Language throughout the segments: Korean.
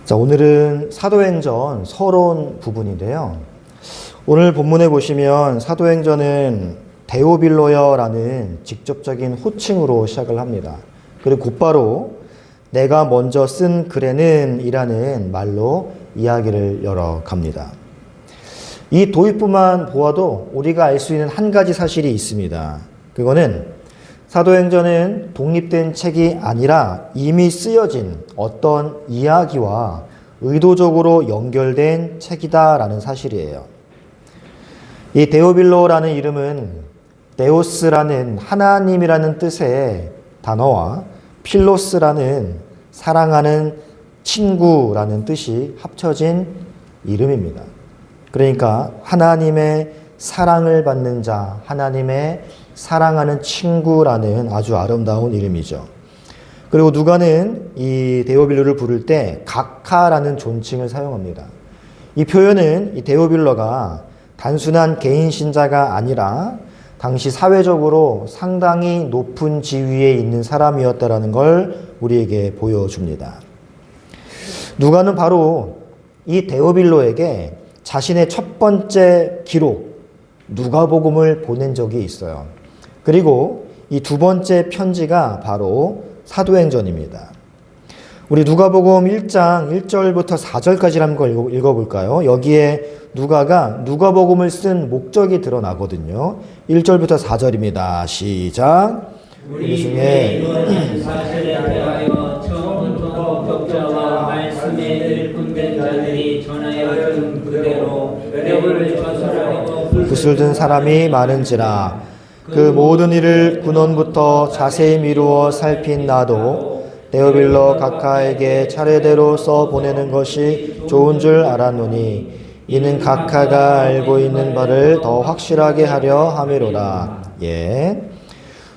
자, 오늘은 사도행전 서론 부분인데요. 오늘 본문에 보시면 사도행전은 데오빌로여라는 직접적인 호칭으로 시작을 합니다. 그리고 곧바로 내가 먼저 쓴 글에는 이라는 말로 이야기를 열어갑니다. 이 도입부만 보아도 우리가 알 수 있는 한 가지 사실이 있습니다. 그거는 사도행전은 독립된 책이 아니라 이미 쓰여진 어떤 이야기와 의도적으로 연결된 책이다라는 사실이에요. 이 데오빌로라는 이름은 데오스라는 하나님이라는 뜻의 단어와 필로스라는 사랑하는 친구라는 뜻이 합쳐진 이름입니다. 그러니까 하나님의 사랑을 받는 자, 하나님의 사랑하는 친구라는 아주 아름다운 이름이죠. 그리고 누가는 이 데오빌로를 부를 때 각하라는 존칭을 사용합니다. 이 표현은 이 데오빌로가 단순한 개인 신자가 아니라 당시 사회적으로 상당히 높은 지위에 있는 사람이었다라는 걸 우리에게 보여줍니다. 누가는 바로 이 데오빌로에게 자신의 첫 번째 기록 누가복음을 보낸 적이 있어요. 그리고 이 두 번째 편지가 바로 사도행전입니다. 우리 누가복음 1장 1절부터 4절까지 한번 읽어볼까요? 여기에 누가가 누가복음을 쓴 목적이 드러나거든요. 1절부터 4절입니다. 시작. 우리 중에 이루어진 사실에 대하여 처음부터 목격자와 말씀에 일꾼된 자들이 전하여 준 그대로 뼈를 조설하고 붓을 든 사람이 많은지라 그 모든 일을 근원부터 자세히 미루어 살핀 나도 데오빌로 각하에게 차례대로 써 보내는 것이 좋은 줄 알았노니 이는 각하가 알고 있는 바를 더 확실하게 하려 함이로라.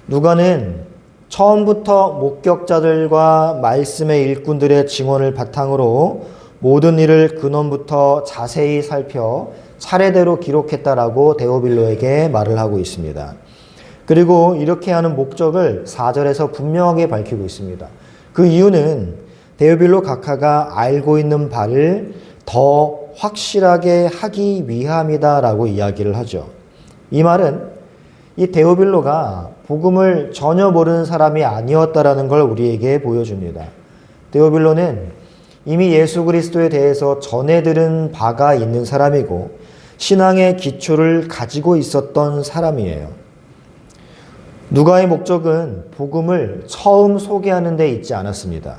누가는 처음부터 목격자들과 말씀의 일꾼들의 증언을 바탕으로 모든 일을 근원부터 자세히 살펴 차례대로 기록했다라고 데오빌로에게 말을 하고 있습니다. 그리고 이렇게 하는 목적을 4절에서 분명하게 밝히고 있습니다. 그 이유는 데오빌로 각하가 알고 있는 바를 더 확실하게 하기 위함이다라고 이야기를 하죠. 이 말은 이 데오빌로가 복음을 전혀 모르는 사람이 아니었다라는 걸 우리에게 보여줍니다. 데오빌로는 이미 예수 그리스도에 대해서 전해 들은 바가 있는 사람이고 신앙의 기초를 가지고 있었던 사람이에요. 누가의 목적은 복음을 처음 소개하는 데 있지 않았습니다.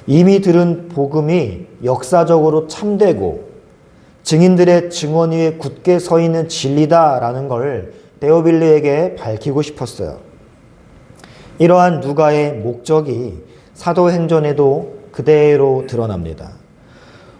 이미 들은 복음이 역사적으로 참되고 증인들의 증언 위에 굳게 서 있는 진리다라는 걸 데오빌로에게 밝히고 싶었어요. 이러한 누가의 목적이 사도행전에도 그대로 드러납니다.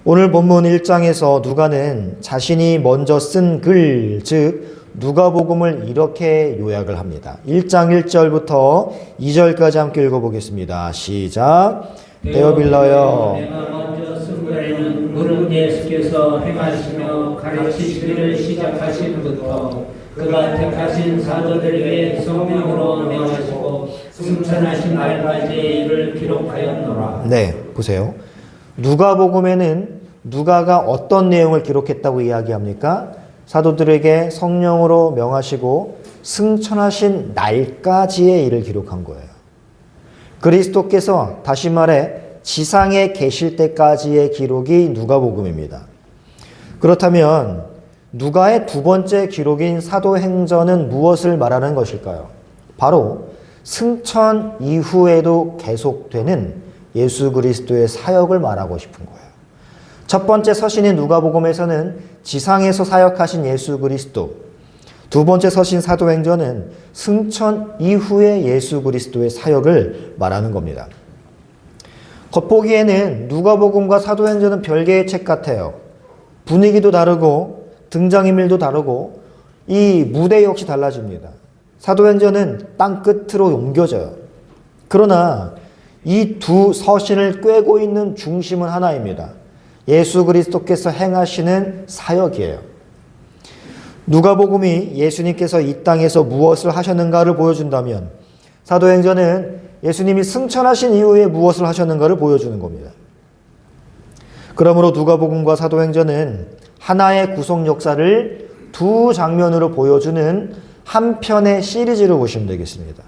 오늘 본문 1장에서 누가는 자신이 먼저 쓴 글, 즉 누가복음을 이렇게 요약을 합니다. 1장 1절부터 2절까지 함께 읽어보겠습니다. 시작. 데오빌로여 내가 먼저 쓴 글에는 무릇 예수께서 행하시며 가르치시기를 시작하신부터 그가 택하신 사도들에게 성령으로 명하시고 승천하신 날까지의 일을 기록하였노라. 네, 보세요. 누가복음에는 누가가 어떤 내용을 기록했다고 이야기합니까? 사도들에게 성령으로 명하시고 승천하신 날까지의 일을 기록한 거예요. 그리스도께서 다시 말해 지상에 계실 때까지의 기록이 누가복음입니다. 그렇다면 누가의 두 번째 기록인 사도행전은 무엇을 말하는 것일까요? 바로 승천 이후에도 계속되는 예수 그리스도의 사역을 말하고 싶은 거예요. 첫 번째 서신인 누가복음에서는 지상에서 사역하신 예수 그리스도, 두 번째 서신 사도행전은 승천 이후의 예수 그리스도의 사역을 말하는 겁니다. 겉보기에는 누가복음과 사도행전은 별개의 책 같아요. 분위기도 다르고 등장인물도 다르고 이 무대 역시 달라집니다. 사도행전은 땅끝으로 옮겨져요. 그러나 이 두 서신을 꿰고 있는 중심은 하나입니다. 예수 그리스도께서 행하시는 사역이에요. 누가복음이 예수님께서 이 땅에서 무엇을 하셨는가를 보여준다면 사도행전은 예수님이 승천하신 이후에 무엇을 하셨는가를 보여주는 겁니다. 그러므로 누가복음과 사도행전은 하나의 구속 역사를 두 장면으로 보여주는 한 편의 시리즈로 보시면 되겠습니다.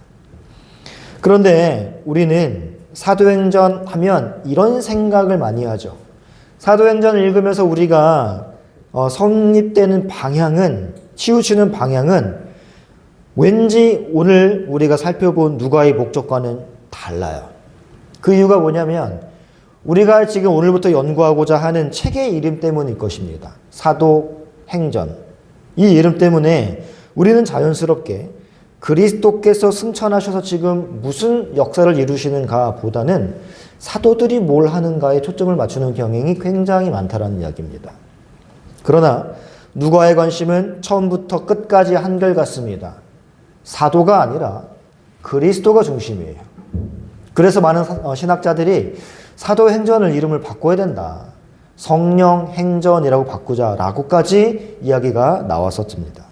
그런데 우리는 사도행전 하면 이런 생각을 많이 하죠. 사도행전을 읽으면서 우리가 성립되는 방향은, 치우치는 방향은 왠지 오늘 우리가 살펴본 누가의 목적과는 달라요. 그 이유가 뭐냐면 우리가 지금 오늘부터 연구하고자 하는 책의 이름 때문일 것입니다. 사도행전. 이 이름 때문에 우리는 자연스럽게 그리스도께서 승천하셔서 지금 무슨 역사를 이루시는가 보다는 사도들이 뭘 하는가에 초점을 맞추는 경향이 굉장히 많다는 이야기입니다. 그러나 누가의 관심은 처음부터 끝까지 한결같습니다. 사도가 아니라 그리스도가 중심이에요. 그래서 많은 신학자들이 사도행전을 이름을 바꿔야 된다. 성령행전이라고 바꾸자라고까지 이야기가 나왔었습니다.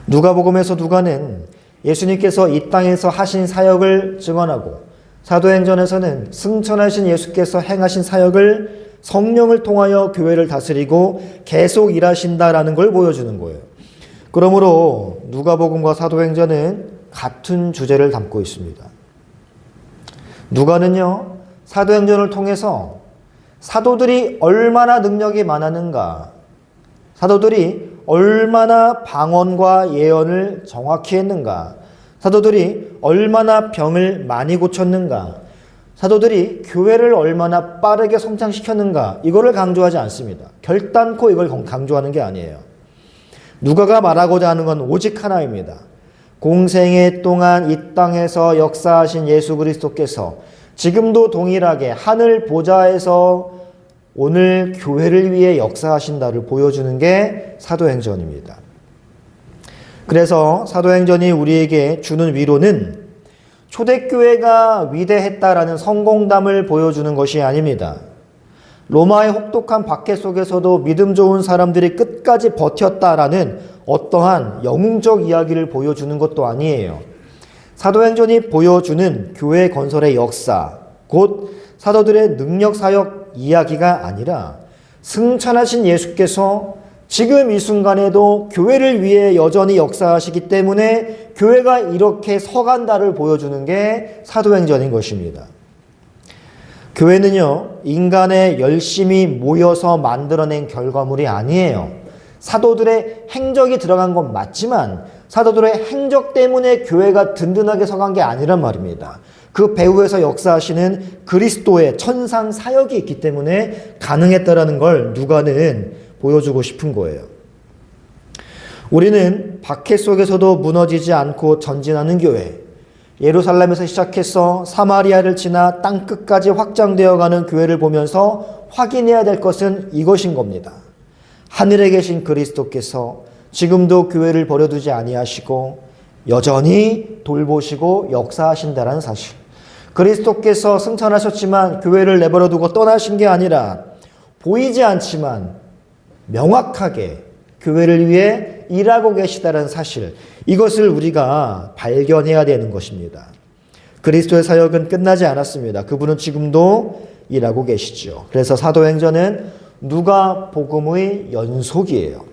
누가복음에서 누가는 예수님께서 이 땅에서 하신 사역을 증언하고 사도행전에서는 승천하신 예수께서 행하신 사역을 성령을 통하여 교회를 다스리고 계속 일하신다라는 걸 보여주는 거예요. 그러므로 누가복음과 사도행전은 같은 주제를 담고 있습니다. 누가는요, 사도행전을 통해서 사도들이 얼마나 능력이 많았는가, 사도들이 얼마나 방언과 예언을 정확히 했는가, 사도들이 얼마나 병을 많이 고쳤는가, 사도들이 교회를 얼마나 빠르게 성장시켰는가, 이거를 강조하지 않습니다. 결단코 이걸 강조하는 게 아니에요. 누가가 말하고자 하는 건 오직 하나입니다. 공생애 동안 이 땅에서 역사하신 예수 그리스도께서 지금도 동일하게 하늘 보좌에서 오늘 교회를 위해 역사하신다를 보여주는 게 사도행전입니다. 그래서 사도행전이 우리에게 주는 위로는 초대교회가 위대했다라는 성공담을 보여주는 것이 아닙니다. 로마의 혹독한 박해 속에서도 믿음 좋은 사람들이 끝까지 버텼다라는 어떠한 영웅적 이야기를 보여주는 것도 아니에요. 사도행전이 보여주는 교회 건설의 역사, 곧 사도들의 능력 사역 이야기가 아니라 승천하신 예수께서 지금 이 순간에도 교회를 위해 여전히 역사하시기 때문에 교회가 이렇게 서간다를 보여주는 게 사도행전인 것입니다. 교회는요, 인간의 열심히 모여서 만들어낸 결과물이 아니에요. 사도들의 행적이 들어간 건 맞지만 사도들의 행적 때문에 교회가 든든하게 서간 게 아니란 말입니다. 그 배후에서 역사하시는 그리스도의 천상 사역이 있기 때문에 가능했다라는 걸 누가는 보여주고 싶은 거예요. 우리는 박해 속에서도 무너지지 않고 전진하는 교회, 예루살렘에서 시작해서 사마리아를 지나 땅끝까지 확장되어가는 교회를 보면서 확인해야 될 것은 이것인 겁니다. 하늘에 계신 그리스도께서 지금도 교회를 버려두지 아니하시고 여전히 돌보시고 역사하신다는 사실. 그리스도께서 승천하셨지만 교회를 내버려두고 떠나신 게 아니라 보이지 않지만 명확하게 교회를 위해 일하고 계시다는 사실, 이것을 우리가 발견해야 되는 것입니다. 그리스도의 사역은 끝나지 않았습니다. 그분은 지금도 일하고 계시죠. 그래서 사도행전은 누가복음의 연속이에요.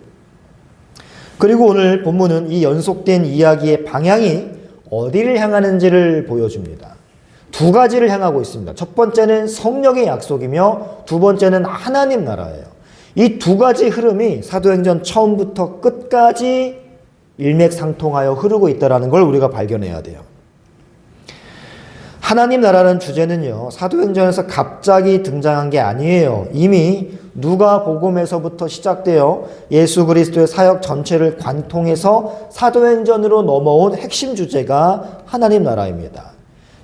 그리고 오늘 본문은 이 연속된 이야기의 방향이 어디를 향하는지를 보여줍니다. 두 가지를 향하고 있습니다. 첫 번째는 성령의 약속이며 두 번째는 하나님 나라예요. 이 두 가지 흐름이 사도행전 처음부터 끝까지 일맥상통하여 흐르고 있다는 걸 우리가 발견해야 돼요. 하나님 나라는 주제는요, 사도행전에서 갑자기 등장한 게 아니에요. 이미 누가복음에서부터 시작되어 예수 그리스도의 사역 전체를 관통해서 사도행전으로 넘어온 핵심 주제가 하나님 나라입니다.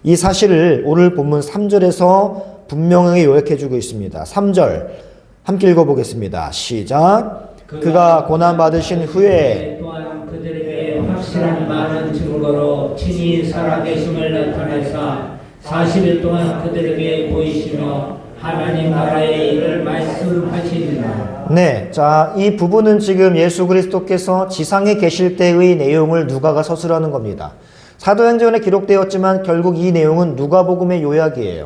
이 사실을 오늘 본문 3절에서 분명하게 요약해주고 있습니다. 3절 함께 읽어보겠습니다. 시작. 그가 고난받으신 후에 또한 그들에게 확실한 많은 증거로 친히 살아계심을 나타내사 40일 동안 그들에게 보이시며 하나님 나라의 일을 말씀하시니라. 네, 자, 이 부분은 지금 예수 그리스도께서 지상에 계실 때의 내용을 누가가 서술하는 겁니다. 사도행전에 기록되었지만 결국 이 내용은 누가복음의 요약이에요.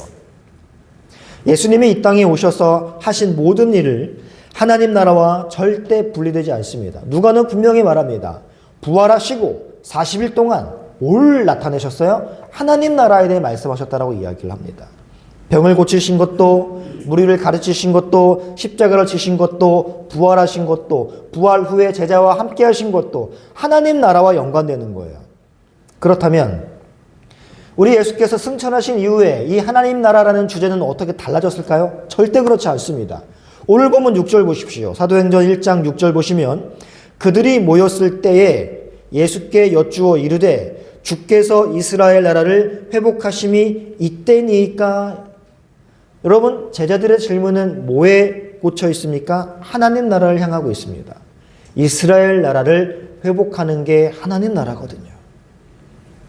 예수님이 이 땅에 오셔서 하신 모든 일을 하나님 나라와 절대 분리되지 않습니다. 누가는 분명히 말합니다. 부활하시고 40일 동안 뭘 나타내셨어요? 하나님 나라에 대해 말씀하셨다라고 이야기를 합니다. 병을 고치신 것도, 무리를 가르치신 것도, 십자가를 지신 것도, 부활하신 것도, 부활 후에 제자와 함께 하신 것도 하나님 나라와 연관되는 거예요. 그렇다면 우리 예수께서 승천하신 이후에 이 하나님 나라라는 주제는 어떻게 달라졌을까요? 절대 그렇지 않습니다. 오늘 보면 6절 보십시오. 사도행전 1장 6절 보시면 그들이 모였을 때에 예수께 여쭈어 이르되 주께서 이스라엘 나라를 회복하심이 이때니까. 여러분, 제자들의 질문은 뭐에 꽂혀 있습니까? 하나님 나라를 향하고 있습니다. 이스라엘 나라를 회복하는 게 하나님 나라거든요.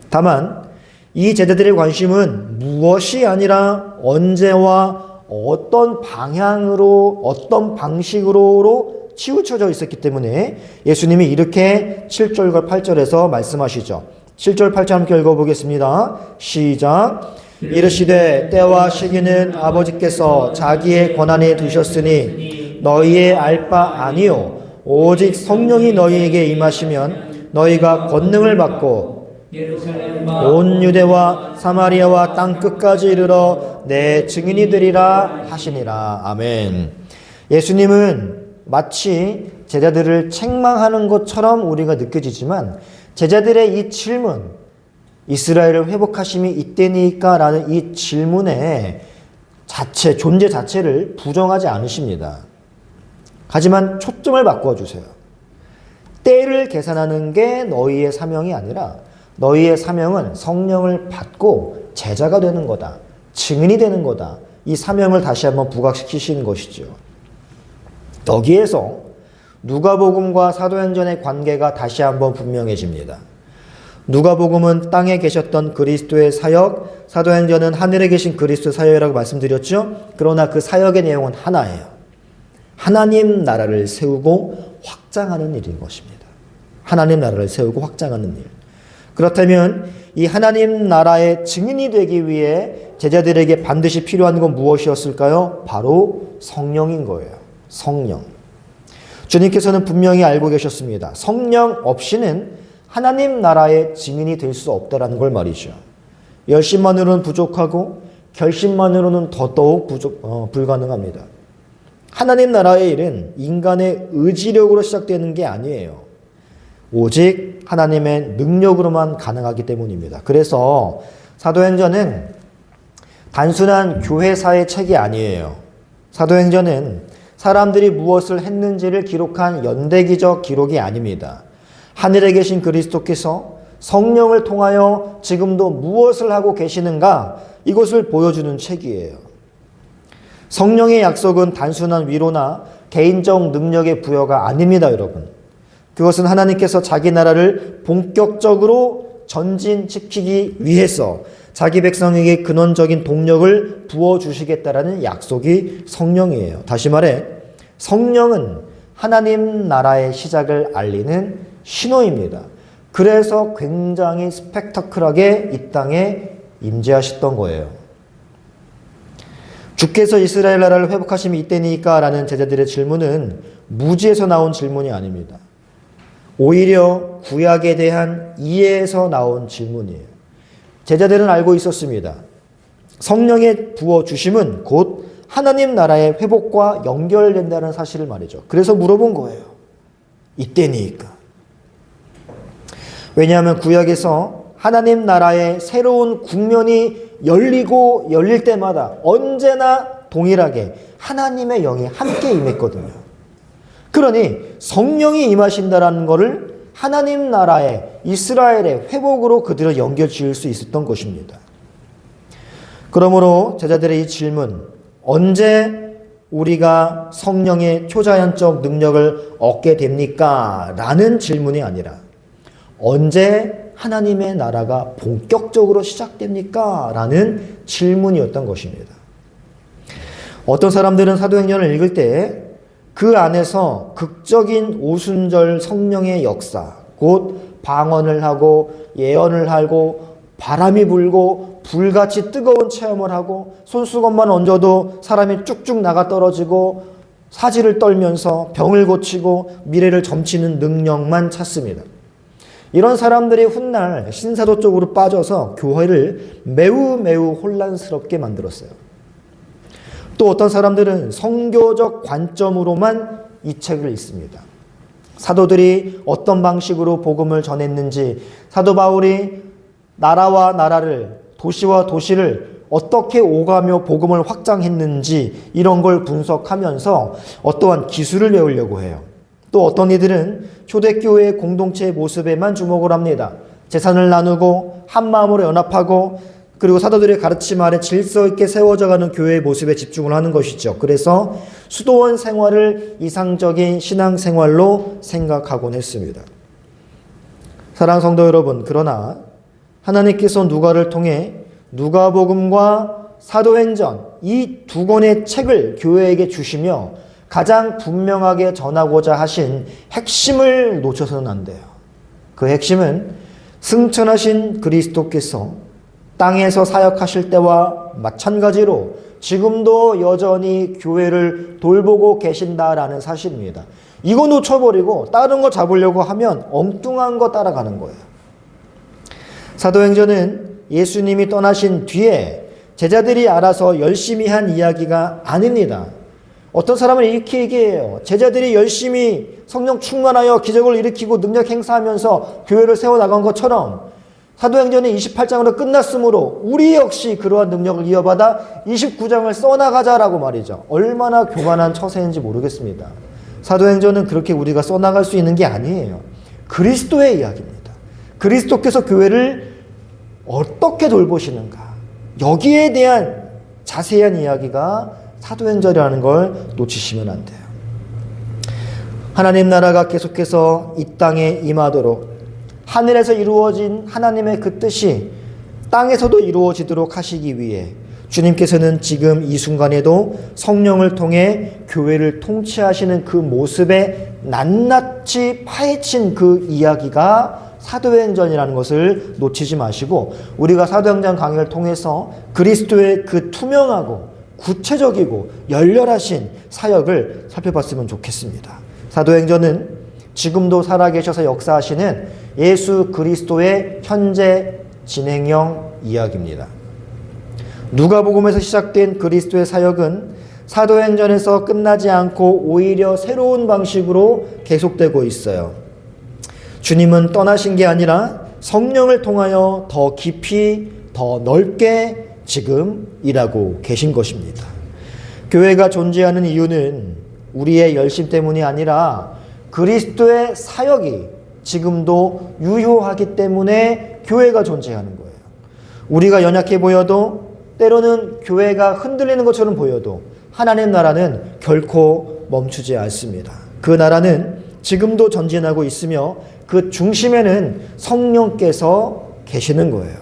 다만 이 제자들의 관심은 무엇이 아니라 언제와 어떤 방향으로, 어떤 방식으로 치우쳐져 있었기 때문에 예수님이 이렇게 7절과 8절에서 말씀하시죠. 7절 8절 함께 읽어보겠습니다. 시작. 이르시되 때와 시기는 아버지께서 자기의 권한에 두셨으니 너희의 알 바 아니요 오직 성령이 너희에게 임하시면 너희가 권능을 받고 온 유대와 사마리아와 땅 끝까지 이르러 내 증인이 되리라 하시니라. 아멘. 예수님은 마치 제자들을 책망하는 것처럼 우리가 느껴지지만 제자들의 이 질문, 이스라엘을 회복하심이 이때니까 라는 이 질문의 존재 자체를 부정하지 않으십니다. 하지만 초점을 바꿔주세요. 때를 계산하는 게 너희의 사명이 아니라 너희의 사명은 성령을 받고 제자가 되는 거다. 증인이 되는 거다. 이 사명을 다시 한번 부각시키시는 것이죠. 여기에서 누가복음과 사도행전의 관계가 다시 한번 분명해집니다. 누가복음은 땅에 계셨던 그리스도의 사역, 사도행전은 하늘에 계신 그리스도 사역이라고 말씀드렸죠. 그러나 그 사역의 내용은 하나예요. 하나님 나라를 세우고 확장하는 일인 것입니다. 하나님 나라를 세우고 확장하는 일. 그렇다면 이 하나님 나라의 증인이 되기 위해 제자들에게 반드시 필요한 건 무엇이었을까요? 바로 성령인 거예요. 성령. 주님께서는 분명히 알고 계셨습니다. 성령 없이는 하나님 나라의 증인이 될 수 없다라는 걸 말이죠. 열심만으로는 부족하고 결심만으로는 더더욱 불가능합니다. 하나님 나라의 일은 인간의 의지력으로 시작되는 게 아니에요. 오직 하나님의 능력으로만 가능하기 때문입니다. 그래서 사도행전은 단순한 교회사의 책이 아니에요. 사도행전은 사람들이 무엇을 했는지를 기록한 연대기적 기록이 아닙니다. 하늘에 계신 그리스도께서 성령을 통하여 지금도 무엇을 하고 계시는가, 이것을 보여주는 책이에요. 성령의 약속은 단순한 위로나 개인적 능력의 부여가 아닙니다, 여러분. 그것은 하나님께서 자기 나라를 본격적으로 전진시키기 위해서 자기 백성에게 근원적인 동력을 부어주시겠다라는 약속이 성령이에요. 다시 말해, 성령은 하나님 나라의 시작을 알리는 신호입니다. 그래서 굉장히 스펙터클하게 이 땅에 임재하셨던 거예요. 주께서 이스라엘 나라를 회복하심이 이때니까 라는 제자들의 질문은 무지에서 나온 질문이 아닙니다. 오히려 구약에 대한 이해에서 나온 질문이에요. 제자들은 알고 있었습니다. 성령의 부어주심은 곧 하나님 나라의 회복과 연결된다는 사실을 말이죠. 그래서 물어본 거예요. 이때니까. 왜냐하면 구약에서 하나님 나라의 새로운 국면이 열리고 열릴 때마다 언제나 동일하게 하나님의 영이 함께 임했거든요. 그러니 성령이 임하신다라는 것을 하나님 나라의 이스라엘의 회복으로 그들을 연결 지을 수 있었던 것입니다. 그러므로 제자들의 이 질문, 언제 우리가 성령의 초자연적 능력을 얻게 됩니까? 라는 질문이 아니라 언제 하나님의 나라가 본격적으로 시작됩니까? 라는 질문이었던 것입니다. 어떤 사람들은 사도행전을 읽을 때 그 안에서 극적인 오순절 성령의 역사, 곧 방언을 하고 예언을 하고 바람이 불고 불같이 뜨거운 체험을 하고 손수건만 얹어도 사람이 쭉쭉 나가 떨어지고 사지를 떨면서 병을 고치고 미래를 점치는 능력만 찾습니다. 이런 사람들이 훗날 신사도 쪽으로 빠져서 교회를 매우 혼란스럽게 만들었어요. 또 어떤 사람들은 성교적 관점으로만 이 책을 읽습니다. 사도들이 어떤 방식으로 복음을 전했는지, 사도 바울이 나라와 나라를, 도시와 도시를 어떻게 오가며 복음을 확장했는지 이런 걸 분석하면서 어떠한 기술을 배우려고 해요. 또 어떤 이들은 초대교회의 공동체의 모습에만 주목을 합니다. 재산을 나누고 한마음으로 연합하고 그리고 사도들의 가르침 아래 질서 있게 세워져가는 교회의 모습에 집중을 하는 것이죠. 그래서 수도원 생활을 이상적인 신앙생활로 생각하곤 했습니다. 사랑하는 성도 여러분, 그러나 하나님께서 누가를 통해 누가복음과 사도행전 이 두 권의 책을 교회에게 주시며 가장 분명하게 전하고자 하신 핵심을 놓쳐서는 안 돼요. 그 핵심은 승천하신 그리스도께서 땅에서 사역하실 때와 마찬가지로 지금도 여전히 교회를 돌보고 계신다라는 사실입니다. 이거 놓쳐버리고 다른 거 잡으려고 하면 엉뚱한 거 따라가는 거예요. 사도행전은 예수님이 떠나신 뒤에 제자들이 알아서 열심히 한 이야기가 아닙니다. 어떤 사람은 이렇게 얘기해요. 제자들이 열심히 성령 충만하여 기적을 일으키고 능력 행사하면서 교회를 세워나간 것처럼 사도행전이 28장으로 끝났으므로 우리 역시 그러한 능력을 이어받아 29장을 써나가자라고 말이죠. 얼마나 교만한 처세인지 모르겠습니다. 사도행전은 그렇게 우리가 써나갈 수 있는 게 아니에요. 그리스도의 이야기입니다. 그리스도께서 교회를 어떻게 돌보시는가, 여기에 대한 자세한 이야기가 사도행전이라는 걸 놓치시면 안 돼요. 하나님 나라가 계속해서 이 땅에 임하도록 하늘에서 이루어진 하나님의 그 뜻이 땅에서도 이루어지도록 하시기 위해 주님께서는 지금 이 순간에도 성령을 통해 교회를 통치하시는 그 모습에 낱낱이 파헤친 그 이야기가 사도행전이라는 것을 놓치지 마시고 우리가 사도행전 강의를 통해서 그리스도의 그 투명하고 구체적이고 열렬하신 사역을 살펴봤으면 좋겠습니다. 사도행전은 지금도 살아계셔서 역사하시는 예수 그리스도의 현재 진행형 이야기입니다. 누가복음에서 시작된 그리스도의 사역은 사도행전에서 끝나지 않고 오히려 새로운 방식으로 계속되고 있어요. 주님은 떠나신 게 아니라 성령을 통하여 더 깊이, 더 넓게 지금 일하고 계신 것입니다. 교회가 존재하는 이유는 우리의 열심 때문이 아니라 그리스도의 사역이 지금도 유효하기 때문에 교회가 존재하는 거예요. 우리가 연약해 보여도 때로는 교회가 흔들리는 것처럼 보여도 하나님 나라는 결코 멈추지 않습니다. 그 나라는 지금도 전진하고 있으며 그 중심에는 성령께서 계시는 거예요.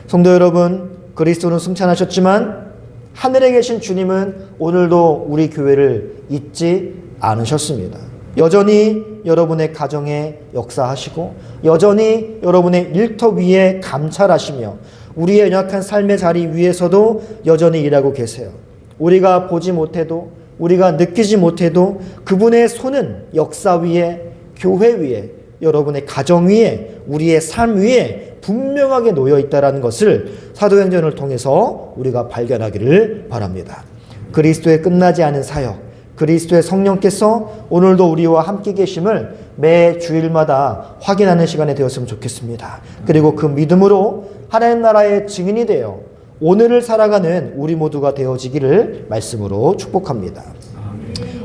성도 여러분, 그리스도는 승천하셨지만 하늘에 계신 주님은 오늘도 우리 교회를 잊지 않으셨습니다. 여전히 여러분의 가정에 역사하시고 여전히 여러분의 일터 위에 감찰하시며 우리의 연약한 삶의 자리 위에서도 여전히 일하고 계세요. 우리가 보지 못해도 우리가 느끼지 못해도 그분의 손은 역사 위에, 교회 위에, 여러분의 가정 위에, 우리의 삶 위에 분명하게 놓여 있다는 것을 사도행전을 통해서 우리가 발견하기를 바랍니다. 그리스도의 끝나지 않은 사역, 그리스도의 성령께서 오늘도 우리와 함께 계심을 매 주일마다 확인하는 시간이 되었으면 좋겠습니다. 그리고 그 믿음으로 하나님 나라의 증인이 되어 오늘을 살아가는 우리 모두가 되어지기를 말씀으로 축복합니다.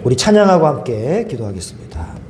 우리 찬양하고 함께 기도하겠습니다.